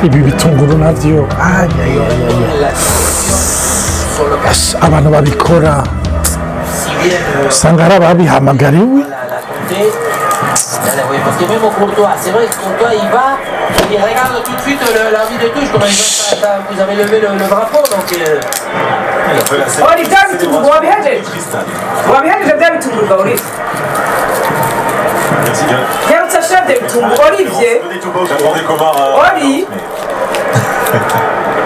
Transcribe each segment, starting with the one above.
ibi bitunguru navyo abantu babikora usanga ari ababihamagariwe. Parce que même au Courtois, c'est vrai que Courtois il va, il regarde tout de suite l'arbitre de touche, comment vous avez levé le drapeau, donc... Oli bya bitunguru wabihejeje bya bitunguru Olivier yarutse chef de bitunguru Olivier Oli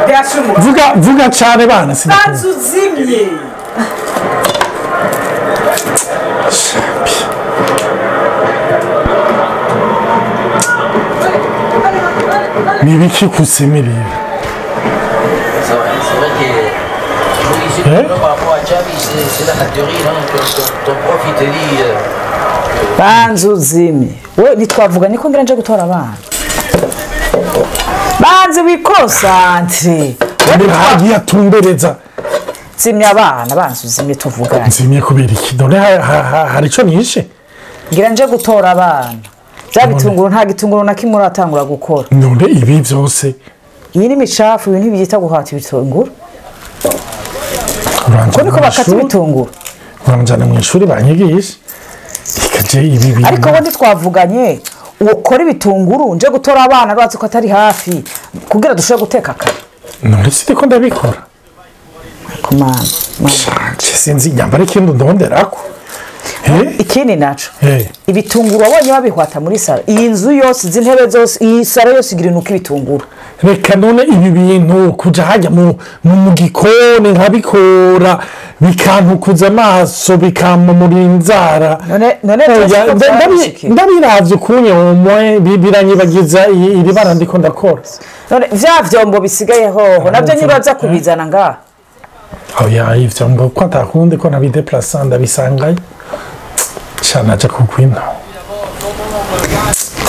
byashumuka vuga cyane bana bazuzimye ni biki kusemerera. C'est vrai que par rapport à Xavi, c'est la théorie, ton prof il te dit... banzuzimye we nitwavuga niko ngira nje gutora abana banze wikosantre hagiye atumbereza zimya abana banzuzimye tuvugana nzimye kubera iki none hari ico nishe ngira nje gutora abana bya bitunguru nta gitunguru na kimwe uratangura gukora none ibi byose iyi ni micafu ibintu byita guhata ibitunguru ko niko bakata ibitunguru banjana mu ishuri banyigisha ikaje ibi ariko wondi twavuganye ukora ibitunguru nje gutora abana rwatse ko atari hafi kugira dushobore guteka kare none siko ndabikora kumana sinzi nyambara ikintu ndonderako ikindi naco ibitunguru wabonye babihwata muri sala iyi nzu yose izi ntebe zose iyi sala yose igira inuka ibitunguru reka none ibi bintu kuja hajya mu gikoni nkabikora bikantukuza amaso bikamumura inzara none ndabiravye kunyomwe biranyibagiza iri bara ndiko ndakora none vya vyombo bisigaye hoho navyo nyibaza kubizana ngaha oya ivyo ngo ko atakundi ko nabideplasa ndabisangaye cyane aja kukwina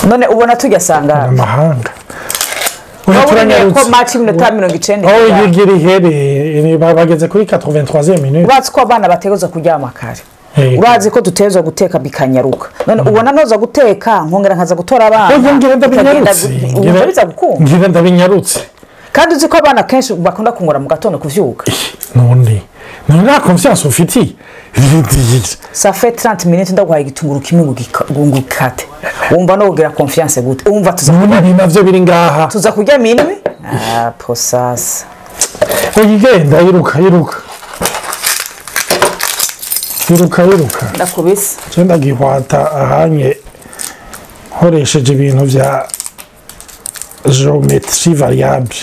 none ubona tugasanga amahanga ko match iminota 90 oh yigiri here bageze kuri 83e minute ubazi ko abana bategerezwa kuryama kare urazi ko dutegerezwa guteka bikanyaruka none ubona noza guteka nkongera nkaza gutora abana ngira ndabinyarutse kandi uzi ko abana kenshi bakunda kungora mu gatondo kuvyuka none nta confiance ufiti ça fait 30 minutes ndaguhaye igitunguru kimwe ngukate wumva no kugira confiance gute umva tuza navyo biri ngaha tuza kurya minwe posasa oyigenda iruka ndakubise cyenda gihwata ahanye horesheje ibintu vya géométrie variable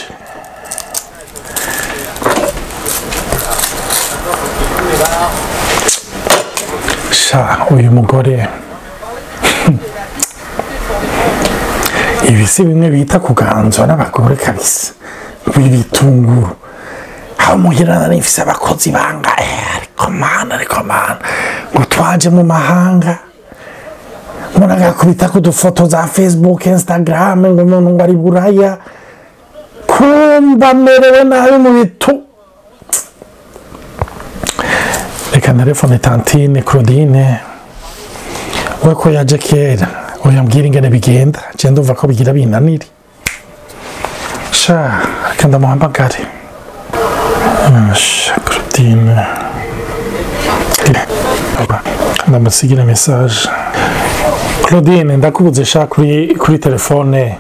uyu mugore ibi si bimwe bita kuganzwa n'abagore kabisa ibitunguru aho muhira narifise abakozi bangahe ariko mana ngo twaje mu mahanga umuntu agakubita kudufoto za Facebook Instagram ngo umuntu ngo ari buraya kumba merewe nabi mu bitu reka telefone tantine Claudine we ko yaje kera oyambwira ingene bigenda je ndumva ko bigira binaniri sha reka ndamuhamagare Claudine ndamusigira message Claudine ndakubuze sha kuri telefone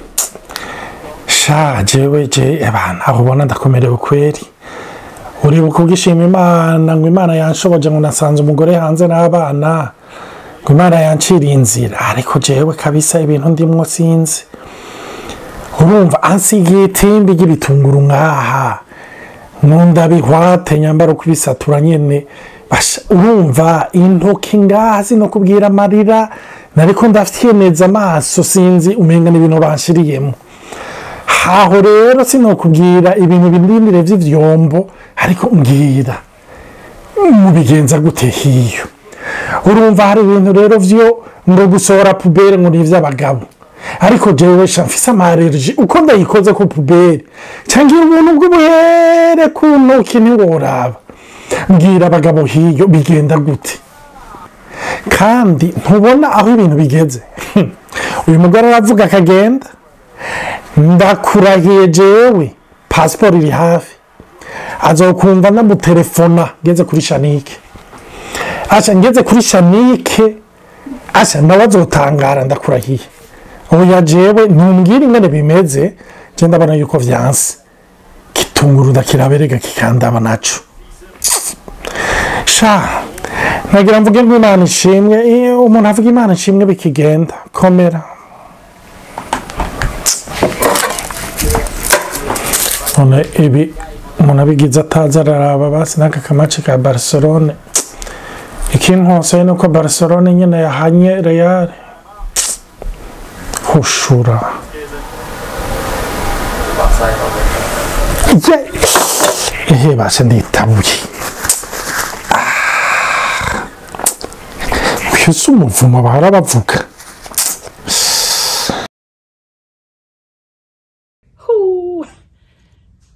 sha jewe abana aho ubona ndakomerewe kweri uribuka ugishima Imana ngo Imana yanshoboje ngo nasanze umugore hanze n'abana ngo Imana yanciriye inzira ariko jewe kabisa ibintu ndimwo sinzi urumva ansigiye itimbi ry'ibitunguru ngaha nkunda bihwate nyambaro kubisatura nyene urumva intoki ngaha zino kubwira amarira nariko ndafitiye neza amaso sinzi umenga n'ibintu banshiriyemo haho rero sinokubwira ibintu bindindire vy'ivyombo ariko mbwira mubigenza gute hiyo urumva hari ibintu rero vyo ngo gusohora pubere ngo ni ivy'abagabo ariko jewe mfise amarerji uko ndayikoze ko pubere cangira ubuntu bw'ubuhere ku ntoki ntiworaba mbwira abagabo hiyo bigenda gute kandi ntubona aho ibintu bigeze uyu mugore aravuga akagenda ndakurahiye jewe pasiporo iri hafi azokumva ndamutelefona ngeze kuri Shanike aca ngeze kuri Shanike aca nawe azotangara ndakurahiye oya jewe ntumbwire ingene bimeze je ndabona yuko vyanse kitunguru ndakiraberega kikandaba naco sha nagira mvuge ngo Imana ishimwe umuntu avuga Imana ishimwe bikigenda komera none ibi umuntu abigize ataza araraba basi n'aka kamaci ka Barcelone ikinkose nuko Barcelone nyene yahanye Real hushura ehe basi nditabuye uyu umuvumo bahora bavuga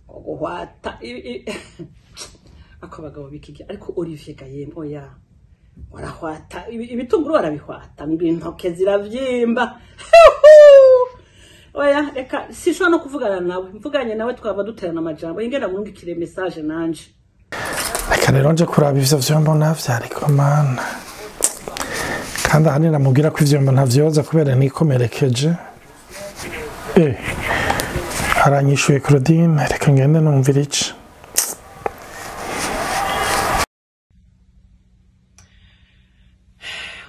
guhwata akabagabo bikijya ariko Olivier Gayembo oya warahwata ibitunguru barabihwata intoke ziravyimba oya reka sishobora no kuvugana nawe mvuganye nawe twaba duterana amajambo ingena murungikire message nanje reka rero nje kuraba ivyo vyombo navyariko mana kandi ahandi namubwira ko ivyo ntavyoza kubera nikomerekeje aranyishuye Claudine reka ngende numvira iki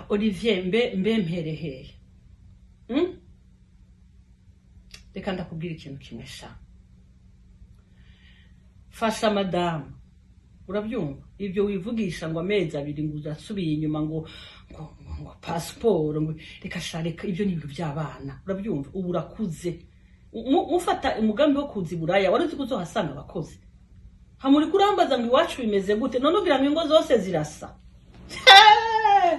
Olivier mbe mperehe reka ndakubwira ikintu kimwe sha fasha madamu urabyumva ibyo wivugisha ngo amezi abiri ngo uzasubiye inyuma ngo pasiporo ngo reka shareka ibyo ni ibintu by'abana urabyumva ubu urakuze mufata umugambi wo kuza Buraya wari uzi kuzohasanga abakozi hamuri kurambaza ngo iwacu bimeze gute none ugira ngo ingo zose zirasa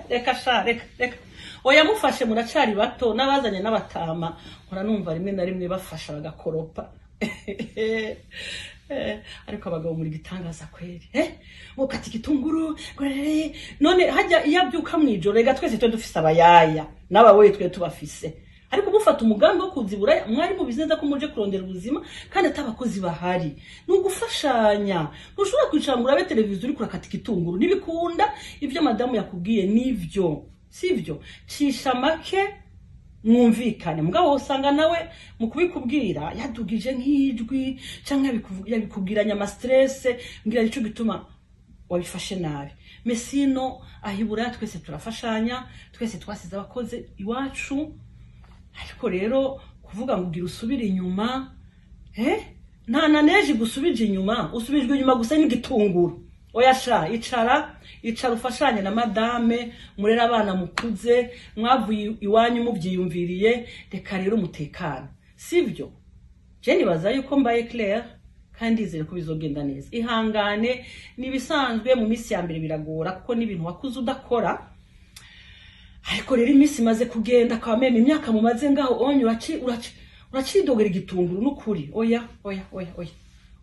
reka sha reka oya mufashe muracari bato nabazanye n'abatama nkora numva rimwe na rimwe bafasha bagakoropa ariko abagabo muri gitangaza kweri mukati kitunguru none hajya iyabyuka mwijoro rega twese twe dufise abayaya nabawe twe tubafise ariko mufata umugambi wo kuzibura mwari mu bizineza ko muje kurondera ubuzima kandi atabakozi bahari nugufashanya ntushobora kwicara ngo urabe televiziyo uri kurakata kitunguru nibikunda ivyo madamu yakubwiye nivyo sivyo cisha make mwumvikane mugabo usanga nawe mu kubikubwira yadugije nk'ijwi canke yabikubwiranya ama stress ngira ico gituma wabifashe nabi mesino ahibura twese turafashanya twese twasize abakoze iwacu ariko rero kuvuga ngo ugira usubire inyuma nta neje gusubije inyuma usubijwe inyuma gusa n'igitunguru oya sha icara ufashanye na madame murera abana mukuze mwavuye iwanyu mubyiyumviriye reka rero umutekano sivyo je nibaza yuko mbaye Claire kandi izere ko bizogenda neza ihangane nibisanzwe mu misi ya mbere biragora kuko n'ibintu wakuze udakora ariko rero imisi maze kugenda kwameme imyaka mumaze ngaho onye uracidogera igitunguru n'ukuri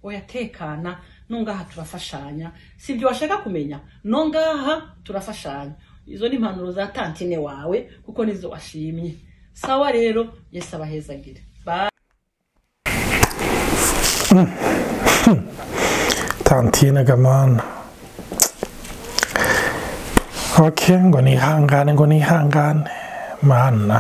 oya tekana nongaha turafashanya sivyo washaka kumenya nongaha turafashanya izo ni impanuro za tantine wawe kuko nizo washimye sawa rero Yesu abahezagire tantine gamana okay ngo nihangane mana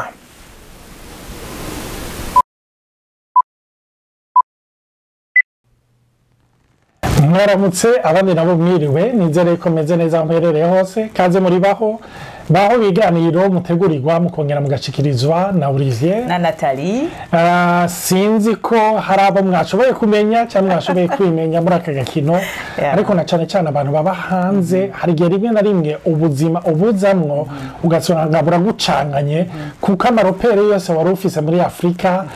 mwaramutse abandi nabo mwiriwe nizere ko meze neza mperereye hose kaze muri baho biganiro mutegurirwa mukongera mugashikirizwa na Olivier na Nathalie sinzi ko hari abo mwashoboye kumenya cyangwa mwashoboye kwimenya muri aka gakino ariko na cyane abantu baba hanze hari gihe rimwe na rimwe ubuzima ubuzamwo ugasanga buragucanganye kuko amaropere yose wari ufise muri Afrika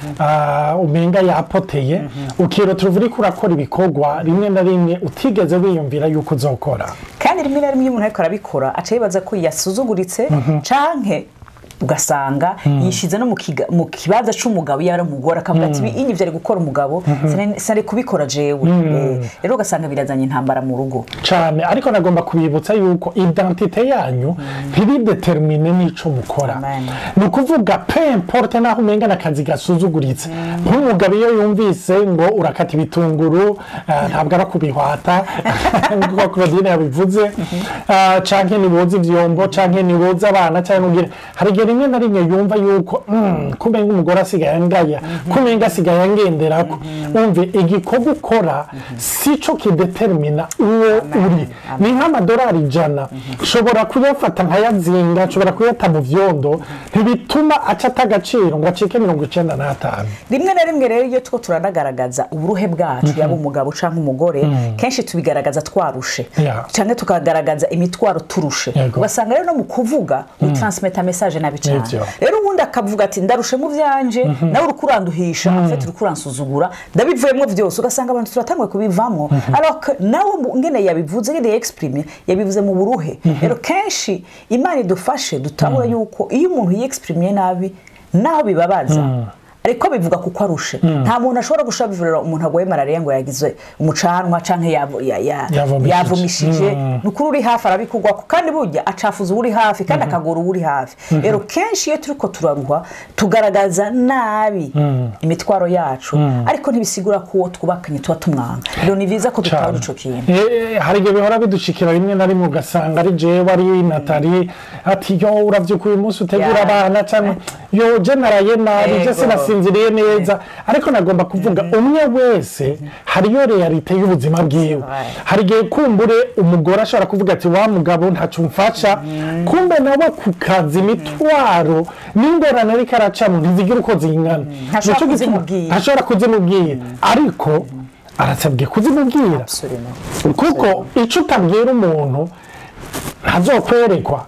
umenga yapoteye ukiro tuvuri kurakora ibikorwa rimwe na rimwe utigeze wiyumvira yuko uzokora kandi rimwe na rimwe umuntu ariko arabikora aca yibaza ko yasuzuguritse canke ugasanga yishize no mu kibaza c'umugabo yari umugore akavuga ati ibi vyari gukora umugabo sare kubikora jewe rero ugasanga birazanye intambara mu rugo cyane ariko nagomba kubibutsa yuko identite yanyu ntibidetermine n'ico mukora ni ukuvuga peu importe naho umenga n'akazi gasuzuguritse nk'umugabo iyo yumvise ngo urakata ibitunguru ntabwo ara kubihwata nk'uko Claudine yabivuze canke niboza ivyombo canke niboza abana canke hari igihe rimwe na rimwe yumva yuko kumenga umugore asigaye angaya kumenga asigaye angenderako umve igikorwa ukora sico kidetermina uwo uri ni nk'amadolari 100 ushobora kuyafata nkayazinga ushobora kuyata mu vyondo ntibituma aca atagaciro ngo acike 95 rimwe na rimwe rero iyo two turanagaragaza uburuhe bwacu yaba umugabo canke umugore kenshi tubigaragaza twarushe canke tukagaragaza imitwaro turushe ugasanga rero no mu kuvuga utransmeta message nabi cyane rero ubundi akavuga ati ndarushe mu vyanje nawe urukuranduhisha afite urukuransuzugura ndabivuyemo vyose ugasanga abantu turatangwe kubivamo alors nawe ngene yabivuze ngene exprime yabivuze mu buruhe rero kenshi Imana idufashe dutabura yuko iyo umuntu yexprime nabi naho bibabaza ariko bivuga kuko arushe nta muntu ashobora gushabivurira umuntu agwaye malaria ngo yagize umucanwa canke yavumishije nukuri uri hafi arabikugwa kandi burya acafuza uri hafi kandi akagora uri hafi rero kenshi iyo turiko turaruha tugaragaza nabi imitwaro yacu ariko ntibisigura ko twubakanye tuba tumwanga rero ni viza ko tutawuri ico kintu hari igihe bihora bidushikira rimwe na rimwe ugasanga ari jewe ari Nathalie ati yo uravyuka uyu munsi utegura abana canke yo generaye nabi je sinziriye neza ariko nagomba kuvuga umwe wese hariyo realite y'ubuzima bwiwe hari igihe kumbure umugore ashobora kuvuga ati wa mugabo ntacu mfasha kumbe nawe ku kazi imitwaro n'ingorane ariko aracamo ntizigira uko zingana ntashobora kuzimubwira ariko arasabwe kuzimubwira kuko ico utabwira umuntu hazokwerekwa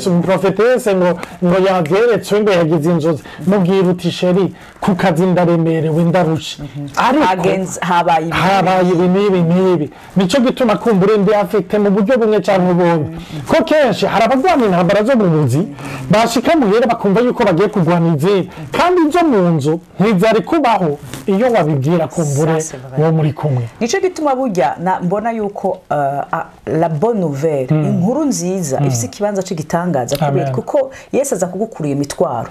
umuprofetese ngo yavyeretswe ngo yagize inzozi mubwira uti sheri ku kazi ndaremerewe ndarusha ariko habaye ibi nico gituma kumbura ndi afite mu buryo bumwe canke ubundi ko kenshi hari abagwana intambara zo mu buzi bashika muhera bakumva yuko bagiye kugwana izindi kandi izo mu nzu ntizari kubaho iyo wabibwira kumbure wo muri kumwe nico gituma burya mbona yuko la bonne nouvelle inkuru nziza ifise ikibanza c'igitangaza kubera kuko Yesu aza kugukuriye imitwaro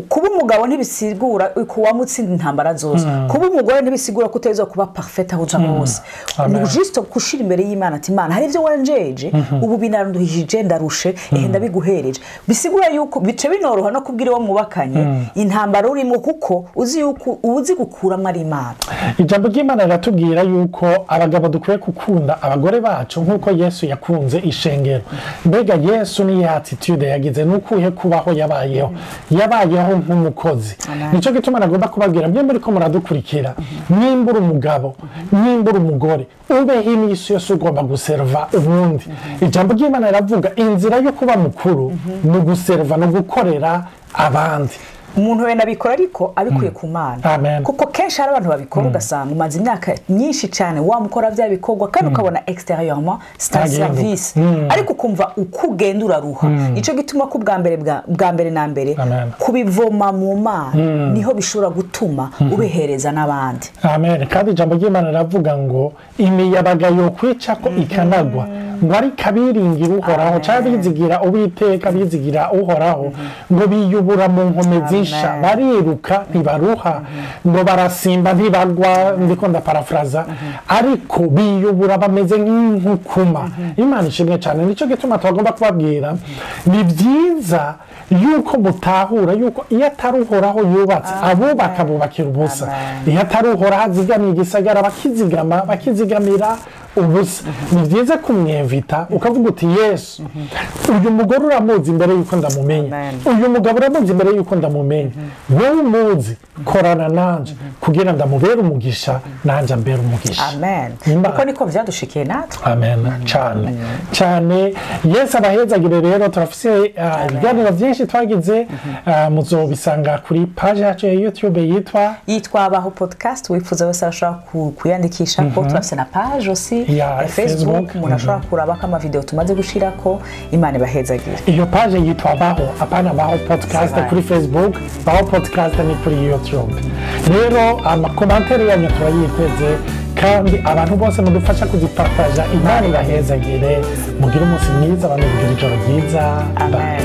kuba umugabo ntibisigura ko wamutsinda intambara zose kuba umugore ntibisigura ko uteza kuba parfait aho uja hose ni juste kushira imbere y'Imana ati Imana hari ivyo wanjeje ubu binarunduhije ndarushe ndabiguhereje bisigura yuko bice binoroha no kubwira wo mubakanye intambara urimo kuko uzi yuko uzi gukura mari Imana ijambo ry'Imana riratubwira yuko abagabo dukwiye gukunda abagore bacu nkuko Yesu yakunze ishengero mbega Yesu ni attitude yagize nukuye kubaho yabayeho nk'umukozi nico gituma nagomba kubabwira mwe muri ko muradukurikira nimbura umugabo nimbura umugore ubeho imisi yose ugomba guserva ubundi ijambo ry'Imana riravuga inzira yo kuba mukuru no guserva no gukorera abandi umuntu wenda abikora ariko abikuye ku Mana kuko kenshi hari abantu babikora ugasanga umaze imyaka myinshi cyane wamukora bya bikorwa kandi ukabona extérieurement c'est un service ariko ukumva ukugenda uraruha ico gituma ko bwa mbere na mbere kubivoma mu Mana niho bishobora gutuma ubihereza n'abandi amen kandi ijambo ry'Imana riravuga ngo imiyabaga yo kwica ko ikanagwa ngo ari kabiringira uhoraho cyangwa bizigira ubiteka bizigira uhoraho ngo biyubura mu nkomezi bariruka ntibaruha ngo barasimba ntibagwa ndiko ndaparafraza ariko biyubura bameze nk'inkukuma Imana ishimwe cyane nico gituma twagomba kubabwira ni byiza yuko mutahura yuko iyo ataruhoraho yubatse abubaka bubakira ubusa iyo ataruhoraho azigamiye igisagara bakizigamira ubusa ni byiza kumwevita ukavuga uti Yesu uyu mugore uramuzi imbere yuko ndamumenya uyu mugabo uramuzi imbere yuko ndamumenya wowe umuzi korana nanje kugira ndamubere umugisha nanje ambere umugisha amen uko niko vyadushikiye natwe amen cyane Yesu abahezagire rero turafise ibiganiro byinshi twagize muzobisanga kuri page yacu ya YouTube yitwa Abaho podcast wifuza wese arashaka kuyandikisha ko turafise na page aussi ya Facebook umuntu ashobora kurabako amavideo tumaze gushirako. Imana ibahezagire. Iyo page yitwa Baho, apana Baho podcast kuri Facebook, Baho podcast ni kuri YouTube. Rero amakomantere yanyu turayiteze kandi abantu bose mudufasha kuzipartaja. Imana ibahezagire, mugire umunsi mwiza, abantu mugire ijoro ryiza. Amen.